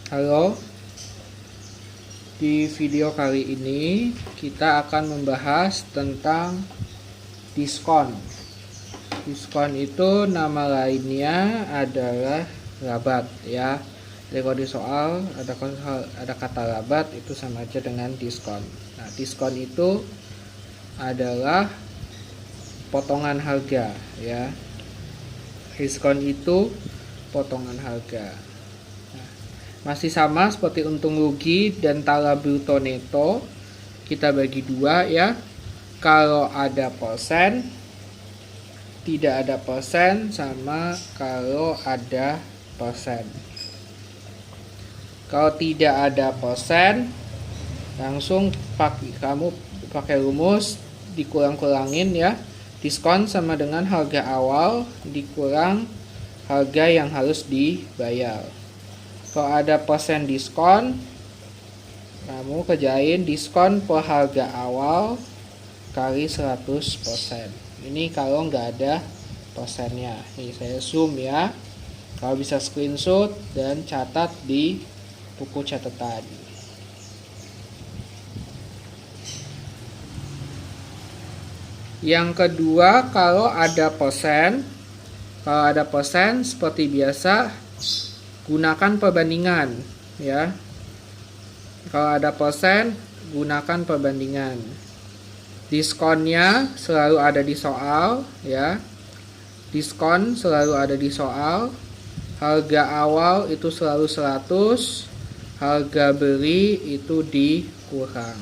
Halo, di video kali ini kita akan membahas tentang diskon. Diskon itu nama lainnya adalah rabat ya. Jadi kalau di soal ada kata rabat itu sama aja dengan diskon. Nah, diskon itu adalah potongan harga ya. Diskon itu potongan harga. Masih sama seperti untung rugi dan tala bruto neto, kita bagi dua ya. Kalau ada persen, tidak ada persen, sama kalau ada persen. Kalau tidak ada persen, langsung kamu pakai rumus dikurang-kurangin ya. Diskon sama dengan harga awal dikurang harga yang harus dibayar. Kalau ada persen diskon, kamu kerjain diskon per harga awal kali 100%. Ini kalau nggak ada persennya. Nih saya zoom ya. Kalau bisa screenshot dan catat di buku catatan. Yang kedua, kalau ada persen seperti biasa, gunakan perbandingan ya. Kalau ada persen, gunakan perbandingan. Diskonnya selalu ada di soal ya. Diskon selalu ada di soal. Harga awal itu selalu 100, harga beli itu dikurang.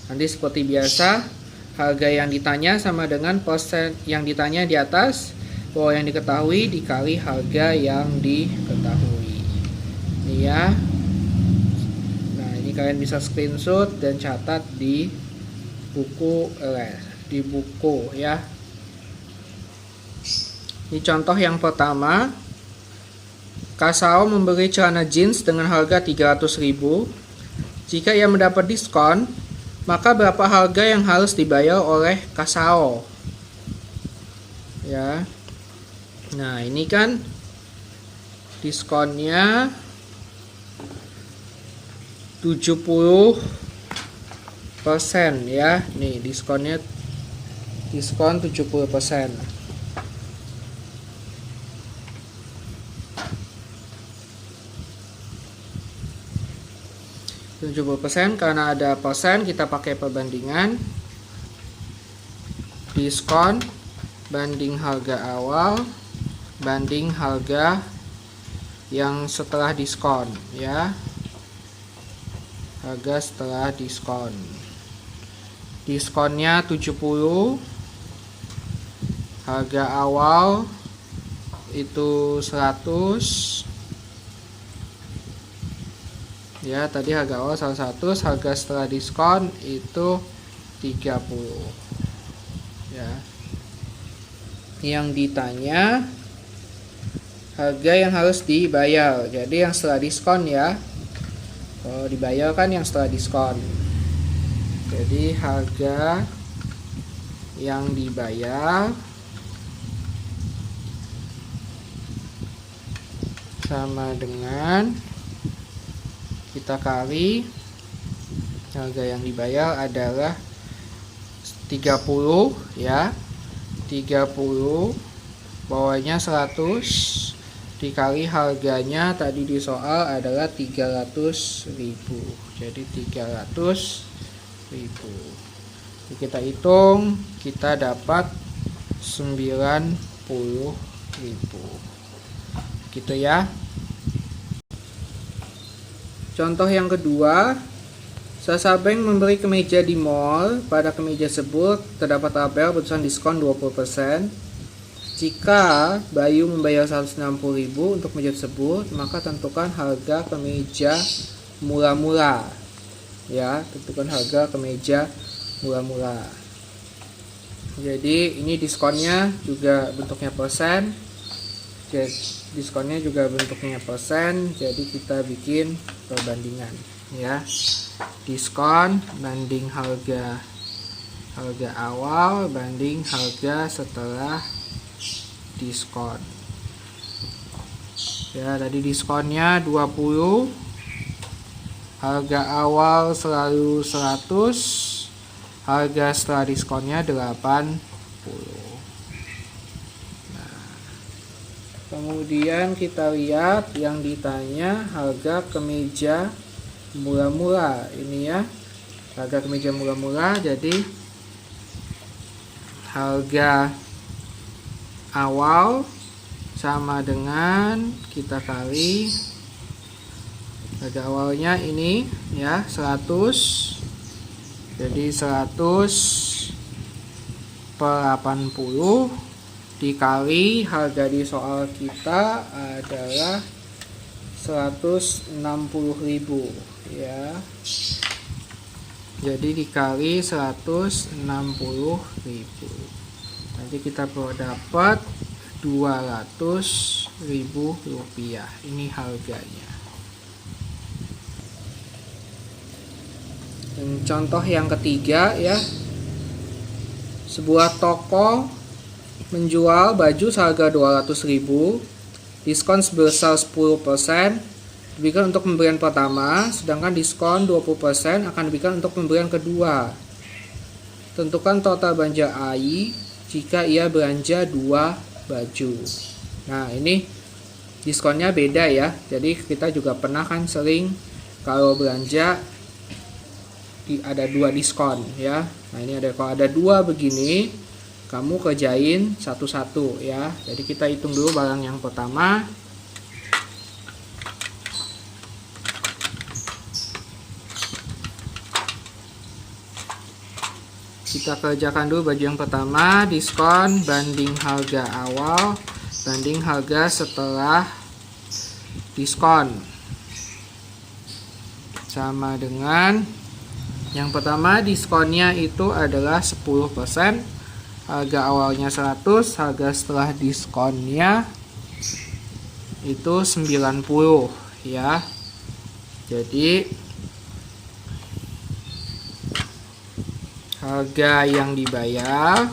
Nanti seperti biasa, harga yang ditanya sama dengan persen yang ditanya di atas, bahwa yang diketahui dikali harga yang diketahui. Ini ya. Nah, ini kalian bisa screenshot dan catat di buku ya. Ini contoh yang pertama. Kasao membeli celana jeans dengan harga 300.000. Jika ia mendapat diskon, maka berapa harga yang harus dibayar oleh Kasao? Ya. Nah, ini kan diskonnya 70% ya. Nih, diskon 70%. Karena ada persen, kita pakai perbandingan. Diskon banding harga awal banding harga yang setelah diskon ya. Harga setelah diskon. Diskonnya 70, harga awal itu 100 ya. Tadi harga awal 100, harga setelah diskon itu 30 ya. Yang ditanya harga yang harus dibayar, jadi yang setelah diskon ya. Kalau dibayar kan yang setelah diskon. Jadi harga yang dibayar sama dengan kita kali harga yang dibayar adalah 30 ya. 30 bawahnya 100 dikali harganya tadi di soal adalah 300.000. Jadi 300.000. Kita hitung, kita dapat 90.000. Gitu ya. Contoh yang kedua, Sasabeng membeli kemeja di mall. Pada kemeja tersebut terdapat tabel bertuliskan diskon 20%. Jika Bayu membayar 160.000 untuk kemeja tersebut, maka tentukan harga kemeja murah-murah. Ya, tentukan harga kemeja murah-murah. Jadi ini diskonnya juga bentuknya persen. Jadi diskonnya juga bentuknya persen. Jadi kita bikin perbandingan ya. Diskon banding harga awal banding harga setelah diskon. Ya, tadi diskonnya 20. Harga awal selalu 100. Harga setelah diskonnya 80. Kemudian kita lihat yang ditanya harga kemeja murah-murah. Ini ya, harga kemeja murah-murah. Jadi harga awal sama dengan kita kali harga awalnya ini ya 100. Jadi 100 per 80 dikali harga di soal kita adalah 160.000 ya. Jadi dikali 160.000. Nanti kita perlu dapat 200.000 rupiah. Ini harganya. Dan contoh yang ketiga ya. Sebuah toko menjual baju seharga 200.000, diskon sebesar 10% diberikan untuk pembelian pertama, sedangkan diskon 20% akan diberikan untuk pembelian kedua. Tentukan total belanja AI jika ia belanja 2 baju. Nah, ini diskonnya beda ya. Jadi kita juga pernah kan sering kalau belanja ada 2 diskon ya. Nah, ini ada, kalau ada 2 begini kamu kerjain satu-satu ya. Jadi kita hitung dulu barang yang pertama. Kita kerjakan dulu baju yang pertama, diskon banding harga awal banding harga setelah diskon. Sama dengan yang pertama, diskonnya itu adalah 10%. Harga awalnya 100, harga setelah diskonnya itu 90 ya. Jadi harga yang dibayar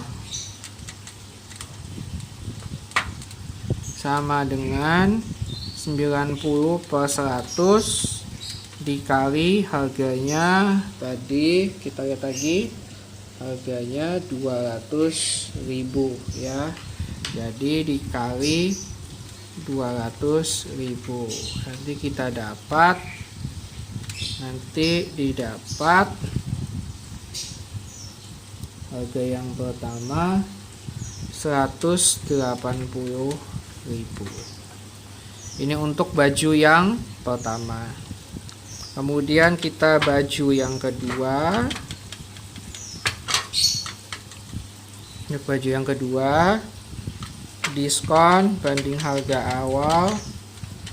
sama dengan 90 per 100 dikali harganya tadi, kita lihat lagi harganya 200.000 ya. Jadi dikali 200.000 nanti kita dapat, didapat harga yang pertama 180.000. Ini untuk baju yang pertama. Kemudian kita baju yang kedua. Untuk baju yang kedua, diskon banding harga awal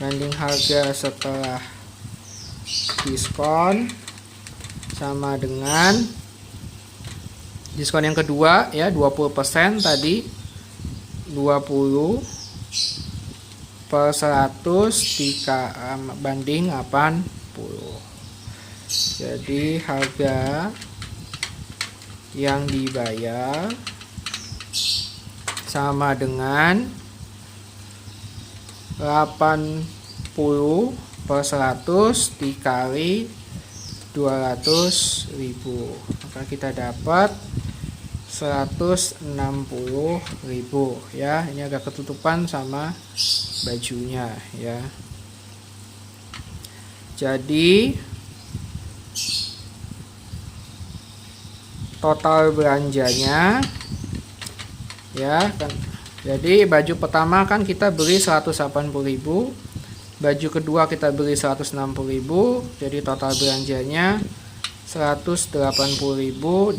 banding harga setelah diskon sama dengan diskon yang kedua ya 20% tadi, 20 per 100 banding 80. Jadi harga yang dibayar sama dengan 80 per 100 dikali 200.000. Maka kita dapat 160.000 ya. Ini agak ketutupan sama bajunya ya. Jadi total belanjanya ya kan. Jadi baju pertama kan kita beli 180.000, baju kedua kita beli 160.000, jadi total belanjanya 180.000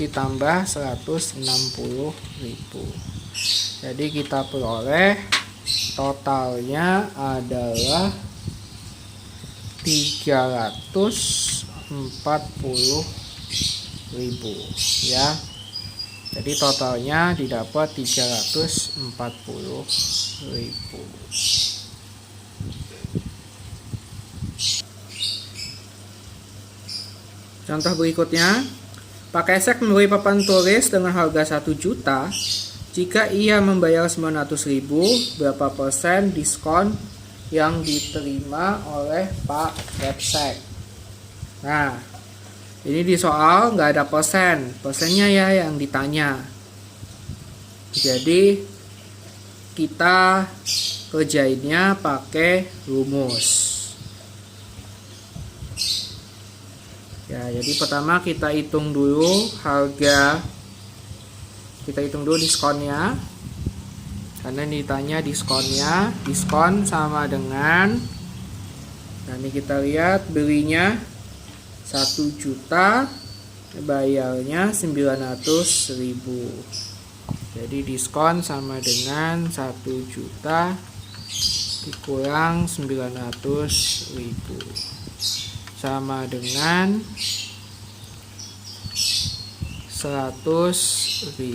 ditambah 160.000. Jadi kita peroleh totalnya adalah 340.000 ya. Jadi totalnya didapat 340.000. Contoh berikutnya, Pak Kesek memberi papan tulis dengan harga 1 juta. Jika ia membayar 900.000, berapa persen diskon yang diterima oleh Pak Kepsek. Nah, ini di soal nggak ada persennya ya yang ditanya. Jadi kita kerjainnya pakai rumus. Ya, jadi pertama kita hitung dulu diskonnya. Karena ini ditanya diskonnya. Diskon sama dengan, nah ini kita lihat belinya 1 juta, bayarnya 900.000. Jadi diskon sama dengan 1 juta dikurang 900.000 sama dengan 100.000.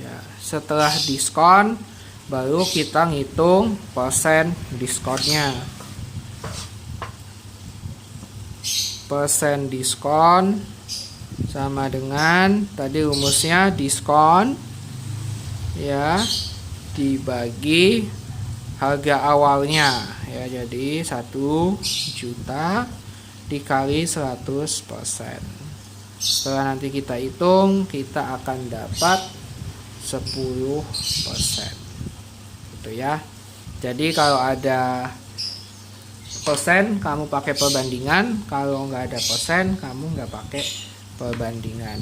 Ya, setelah diskon baru kita ngitung persen diskonnya. Persen diskon sama dengan tadi rumusnya diskon ya dibagi harga awalnya ya, jadi 1 juta dikali 100%. Setelah nanti kita hitung, kita akan dapat 10%. Gitu ya. Jadi kalau ada persen kamu pakai perbandingan, kalau nggak ada persen kamu nggak pakai perbandingan.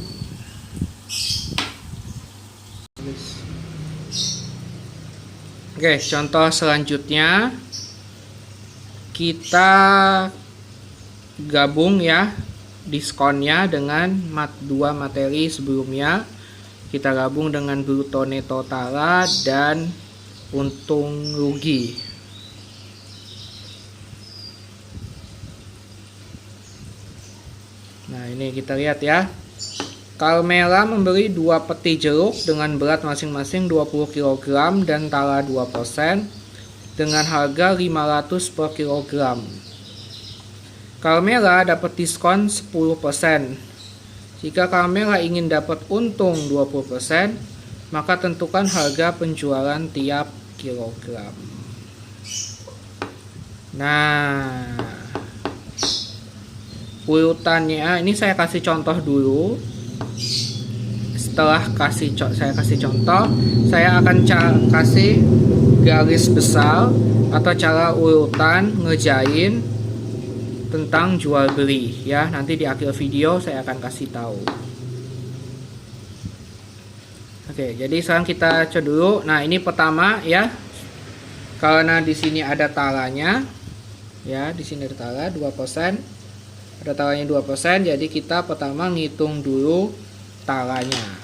Oke, contoh selanjutnya kita gabung ya diskonnya dengan dua materi sebelumnya. Kita gabung dengan bruto neto tara dan untung rugi. Nah, ini kita lihat ya. Carmela membeli 2 peti jeruk dengan berat masing-masing 20 kg dan tara 2% dengan harga 500 per kilogram. Carmela dapat diskon 10%. Jika Carmela ingin dapat untung 20%, maka tentukan harga penjualan tiap kilogram. Nah, urutannya ini saya kasih contoh dulu. Setelah saya kasih contoh, saya akan kasih garis besar atau cara urutan ngerjain tentang jual beli ya. Nanti di akhir video saya akan kasih tahu. Oke, jadi sekarang kita cek dulu. Nah, ini pertama ya. Karena di sini ada taranya ya, di sini ada tara 2%. Ada taranya 2%, jadi kita pertama ngitung dulu taranya.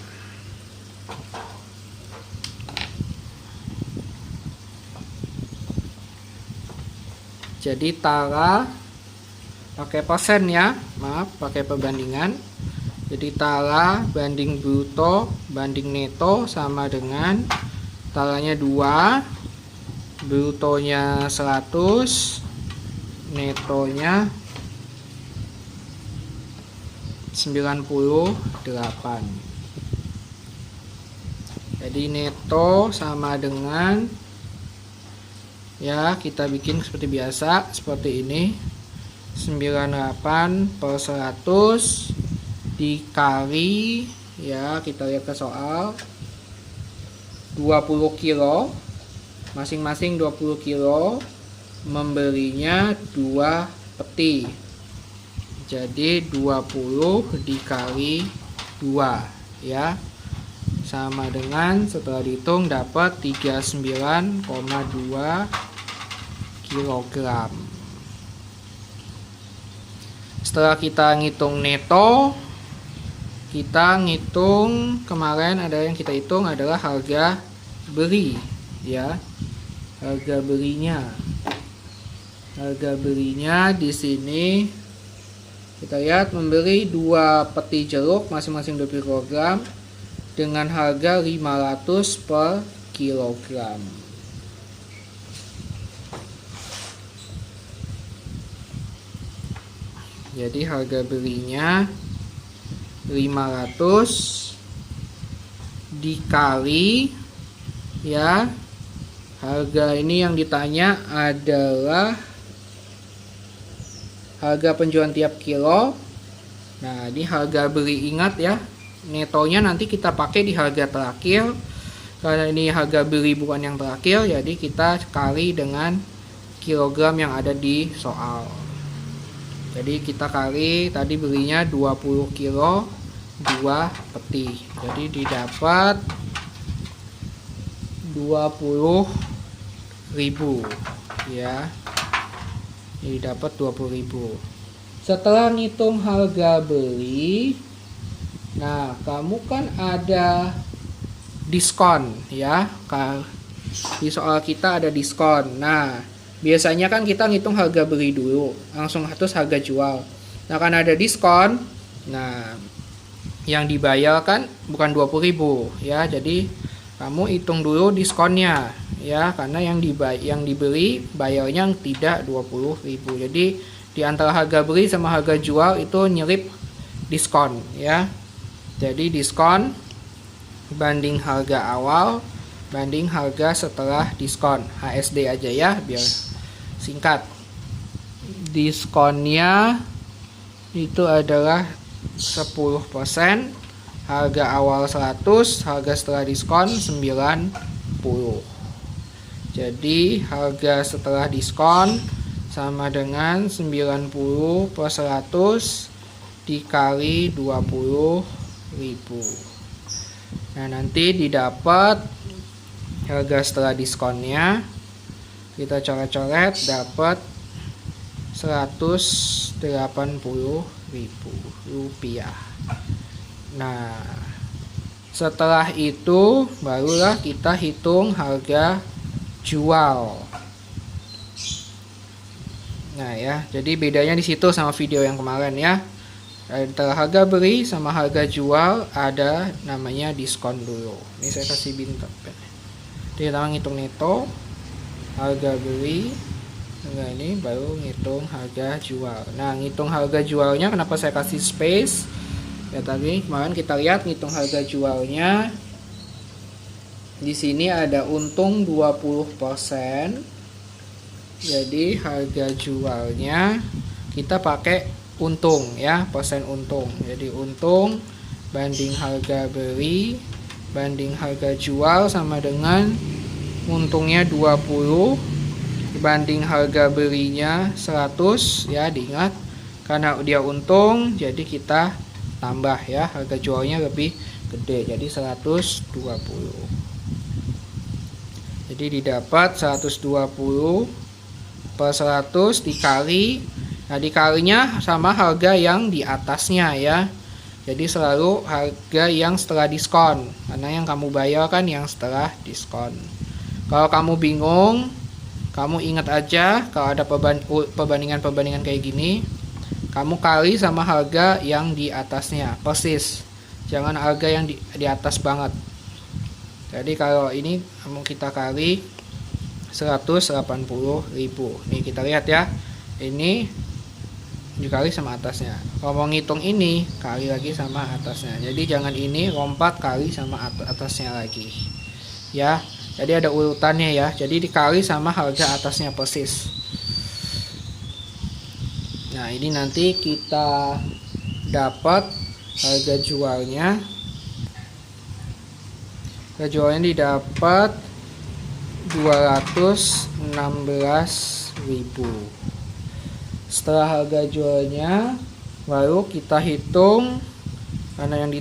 Jadi tara pakai persen ya, maaf pakai perbandingan. Jadi tara banding bruto banding neto sama dengan taranya 2, brutonya 100, netonya 98. Jadi neto sama dengan ya, kita bikin seperti biasa seperti ini, 98 per 100 dikali ya, kita lihat ke soal 20 kilo, masing-masing 20 kilo, membelinya 2 peti. Jadi 20 dikali 2 ya, sama dengan setelah dihitung dapat 39,2 kg. Setelah kita ngitung neto, kita ngitung kemarin ada yang kita hitung adalah harga beli ya. Harga belinya di sini kita lihat membeli 2 peti jeruk masing-masing 20 kg dengan harga 500 per kilogram. Jadi harga belinya 500 dikali ya Harga ini yang ditanya adalah harga penjualan tiap kilo. Nah, ini harga beli, ingat ya, netonya nanti kita pakai di harga terakhir. Karena ini harga beli bukan yang terakhir, jadi kita kali dengan kilogram yang ada di soal. Jadi kita kali, tadi belinya 20 kilo 2 peti. Jadi didapat 20.000 ya. Ini dapat 20.000. Setelah ngitung harga beli, nah kamu kan ada diskon ya. Di soal kita ada diskon. Nah, biasanya kan kita ngitung harga beli dulu, langsung terus harga jual. Nah, kan ada diskon. Nah, yang dibayar kan bukan 20.000 ya. Jadi kamu hitung dulu diskonnya ya, karena yang dibeli bayarnya tidak 20.000. Jadi di antara harga beli sama harga jual itu nyelip diskon ya. Jadi diskon banding harga awal banding harga setelah diskon. HSD aja ya biar singkat. Diskonnya itu adalah 10%, harga awal 100, harga setelah diskon 90. Jadi harga setelah diskon sama dengan 90 per 100 dikali 20.000. Nah, nanti didapat harga setelah diskonnya, kita coret-coret, dapat 180.000 rupiah. Nah, setelah itu barulah kita hitung harga jual. Nah ya, jadi bedanya di situ sama video yang kemarin ya. Antara harga beli sama harga jual ada namanya diskon dulu. Ini saya kasih bintang. Jadi kita ngitung neto, harga beli, nah ini baru ngitung harga jual. Nah, ngitung harga jualnya kenapa saya kasih space? Ya tadi kemarin kita lihat ngitung harga jualnya. Di sini ada untung 20%. Jadi harga jualnya kita pakai untung ya, persen untung. Jadi untung banding harga beli banding harga jual sama dengan untungnya 20 banding harga belinya 100 ya, diingat karena dia untung jadi kita tambah ya, harga jualnya lebih gede jadi 120. Jadi didapat 120 per 100 dikali, nah dikalinya sama harga yang di atasnya ya. Jadi selalu harga yang setelah diskon, karena yang kamu bayar kan yang setelah diskon. Kalau kamu bingung, kamu ingat aja kalau ada perbandingan kayak gini, kamu kali sama harga yang di atasnya persis, jangan harga yang di atas banget. Jadi kalau ini kamu kita kali 180.000. Nih kita lihat ya, ini dikali sama atasnya. Kalau mau ngitung ini kali lagi sama atasnya. Jadi jangan ini lompat kali sama atasnya lagi ya. Jadi ada urutannya ya. Jadi dikali sama harga atasnya persis. Nah ini nanti kita dapat harga jualnya. Harga jualnya didapat 216.000. Setelah harga jualnya baru kita hitung, karena yang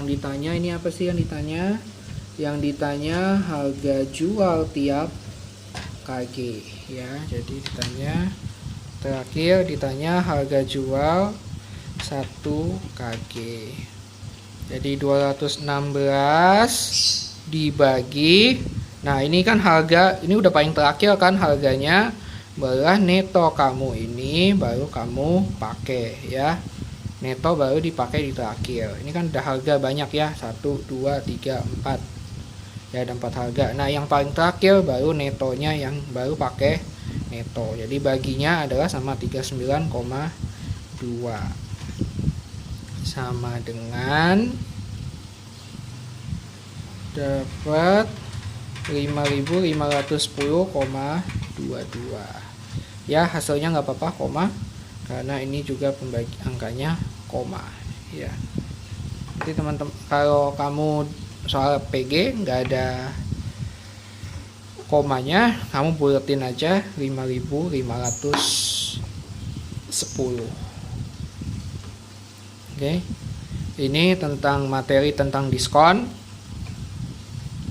ditanya ini apa sih yang ditanya? Yang ditanya harga jual tiap kg ya. Jadi ditanya terakhir ditanya harga jual 1 kg. Jadi 216 dibagi, nah ini kan harga, ini udah paling terakhir kan harganya, barulah neto kamu ini baru kamu pakai ya. Neto baru dipakai di terakhir. Ini kan udah harga banyak ya, 1, 2, 3, 4 ya, ada 4 harga. Nah yang paling terakhir baru netonya yang baru pakai neto. Jadi baginya adalah sama 39,2 sama dengan dapat 5.510,22. Ya, hasilnya nggak apa-apa koma, karena ini juga pembagi angkanya koma. Ya, nanti teman-teman kalau kamu soal PG nggak ada komanya, kamu buletin aja 5.510. Oke, ini tentang materi tentang diskon.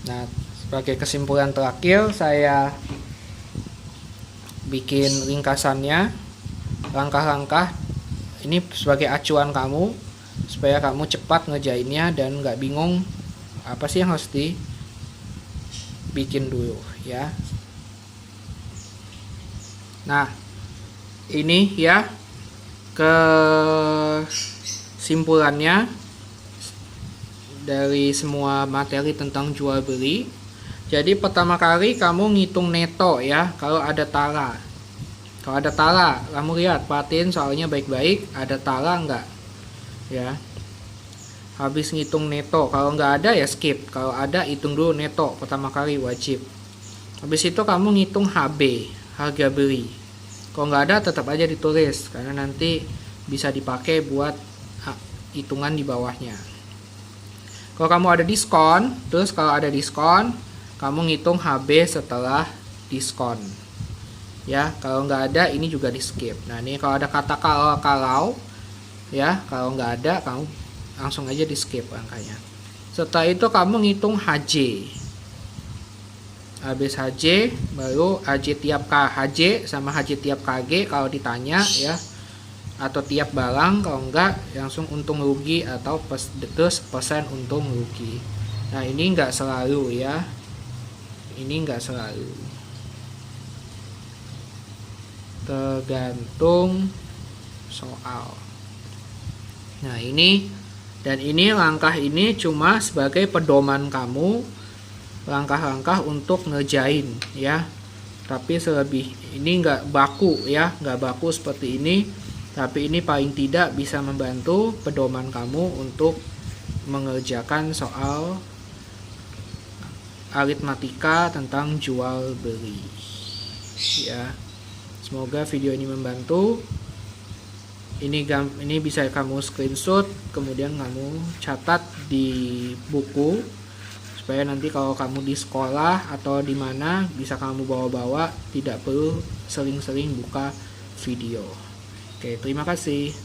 Nah, sebagai kesimpulan terakhir, saya bikin ringkasannya, langkah-langkah ini sebagai acuan kamu supaya kamu cepat ngerjainnya dan nggak bingung apa sih yang harus dibikin dulu ya. Nah, ini ya kesimpulannya dari semua materi tentang jual beli. Jadi pertama kali kamu ngitung neto ya, kalau ada tala. Kalau ada tala, kamu lihat, perhatiin soalnya baik-baik, ada tala enggak? Ya. Habis ngitung neto, kalau nggak ada ya skip. Kalau ada, hitung dulu neto, pertama kali wajib. Habis itu kamu ngitung HB, harga beli. Kalau nggak ada, tetap aja ditulis, karena nanti bisa dipakai buat hitungan di bawahnya. Kalau kamu ada diskon, terus kalau ada diskon, kamu ngitung HB setelah diskon. Ya, kalau nggak ada, ini juga di skip. Nah, ini kalau ada kata kalau, ya, kalau nggak ada, kamu langsung aja di skip angkanya. Setelah itu kamu ngitung HJ. Habis HJ, baru HJ tiap HJ sama HJ tiap KG kalau ditanya ya, atau tiap barang. Kalau enggak, langsung untung rugi atau terus persen untung rugi. Nah, ini enggak selalu ya, ini enggak selalu, tergantung soal. Nah, ini dan ini langkah ini cuma sebagai pedoman kamu, langkah-langkah untuk ngerjain ya. Tapi selebih ini enggak baku ya, enggak baku seperti ini. Tapi ini paling tidak bisa membantu pedoman kamu untuk mengerjakan soal aritmatika tentang jual beli. Ya. Semoga video ini membantu. Ini bisa kamu screenshot, kemudian kamu catat di buku supaya nanti kalau kamu di sekolah atau di mana bisa kamu bawa-bawa, tidak perlu sering-sering buka video. Oke, terima kasih.